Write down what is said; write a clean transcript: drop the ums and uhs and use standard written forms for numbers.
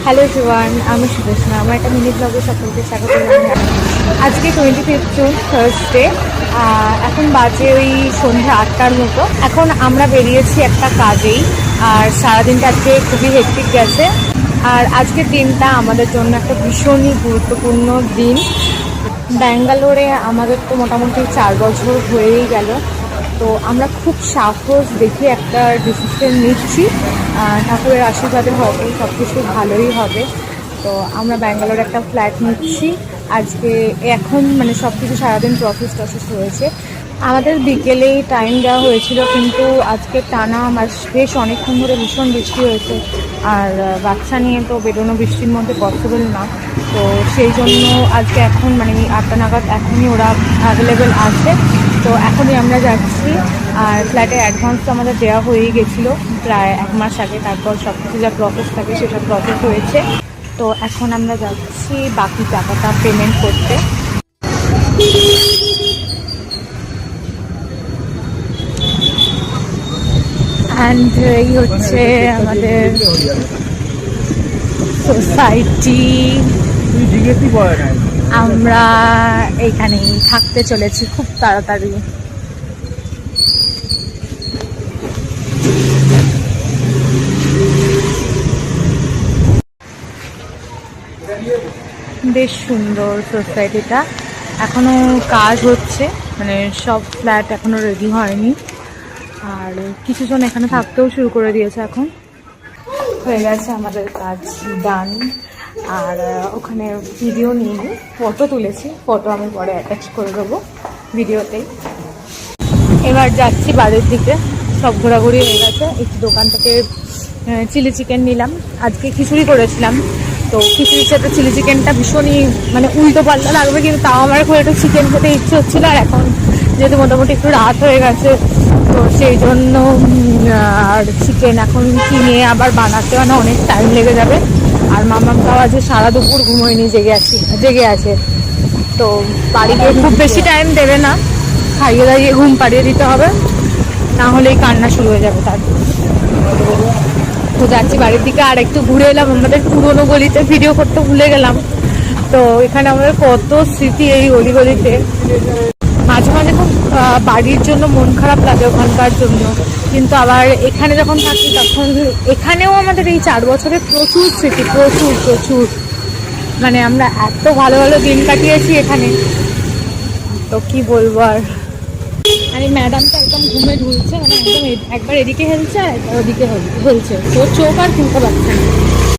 Hello everyone, আমি সুদেশনা। আমার একটা মিনি ব্লগে সকলকে স্বাগত জানাই। আজকে 25 জুন থার্সডে। এখন বাজে ওই সন্ধ্যে 8টার মতো। এখন আমরা বেরিয়েছি একটা কাজেই, আর সারাদিনটা আজকে খুবই হেক্টিক গেছে। আর আজকের দিনটা আমাদের জন্য একটা ভীষণই গুরুত্বপূর্ণ দিন। ব্যাঙ্গালোরে আমাদের তো মোটামুটি 4 বছর হয়েই গেল। তো আমরা খুব সাহস দেখে একটা ডিসিশন নিচ্ছি। ঠাকুরের আশীর্বাদে হয়তো সব কিছু ভালোই হবে। তো আমরা ব্যাঙ্গালোরে একটা ফ্ল্যাট নিচ্ছি আজকে। এখন মানে সব কিছু সারাদিন প্রসেস হয়েছে। আমাদের বিকেলেই টাইম দেওয়া হয়েছিল, কিন্তু আজকে টানা বেশ অনেকক্ষণ ধরে ভীষণ বৃষ্টি হয়েছে। আর বাচ্চা নিয়ে তো বেরোনো বৃষ্টির মধ্যে পসিবল না। তো সেই জন্য আজকে এখন মানে 8টা নাগাদ এখনই ওরা অ্যাভেলেবেল আছে। তো এখনই আমরা যাচ্ছি। আর ফ্ল্যাটের অ্যাডভান্স তো আমাদের দেওয়া হয়েই গেছিলো প্রায় 1 মাস আগে। তারপর সব কিছু যা প্রসেস থাকে সেসব প্রসেস হয়েছে। তো এখন আমরা যাচ্ছি বাকি টাকাটা পেমেন্ট করতে। অ্যান্ড এই হচ্ছে আমাদের সোসাইটি। আমরা এইখানেই থাকতে চলেছি খুব তাড়াতাড়ি। বেশ সুন্দর সোসাইটিটা। এখনো কাজ হচ্ছে, মানে সব ফ্ল্যাট এখনো রেডি হয়নি। আর কিছুজন এখানে থাকতেও শুরু করে দিয়েছে। এখন হয়ে গেছে আমাদের কাজ ডান। আর ওখানে ভিডিও নিয়ে ফটো তুলেছি, ফটো আমি পরে অ্যাটাচ করে দেবো ভিডিওতেই। এবার যাচ্ছি বাড়ির দিকে। সব ঘোরাঘুরি হয়ে গেছে। একটু দোকান থেকে চিলি চিকেন নিলাম। আজকে খিচুড়ি করেছিলাম, তো খিচুড়ির সাথে চিলি চিকেনটা ভীষণই মানে উল্টো পাল্টা লাগবে, কিন্তু তাও আমার খুব একটু চিকেন খেতে ইচ্ছে হচ্ছিলো। আর এখন যেহেতু মোটামুটি একটু রাত হয়ে গেছে, তো সেই জন্য আর চিকেন এখন কিনে আবার বানাতে মানে অনেক টাইম লেগে যাবে। আর মামার খাওয়া আছে সারা দুপুর ঘুমোয়নি, জেগে আছে। তো বাড়িতে খুব বেশি টাইম দেবে না, খাইয়ে দাইয়ে ঘুম পাড়িয়ে দিতে হবে, না হলেই কান্না শুরু হয়ে যাবে তার। তো যাচ্ছি বাড়ির দিকে। আর একটু ঘুরে এলাম আমাদের পুরোনো গলিতে, ভিডিও করতে ভুলে গেলাম। তো এখানে আমাদের কত স্মৃতি এই গলিতে। মাঝে মাঝে খুব বাড়ির জন্য মন খারাপ লাগে ওখানকার জন্য, কিন্তু আবার এখানে যখন থাকি তখন এখানেও আমাদের এই 4 বছরে প্রচুর স্মৃতি, প্রচুর মানে আমরা এত ভালো ভালো দিন কাটিয়েছি এখানে, তো কি বলবো আর। এই ম্যাডামটা একদম ঘুমে ঢুলছে, মানে একদম একবার এদিকে হেলছে আর একবার ওদিকে হেলছে, তো চোখ আর খুলতে পারছে না।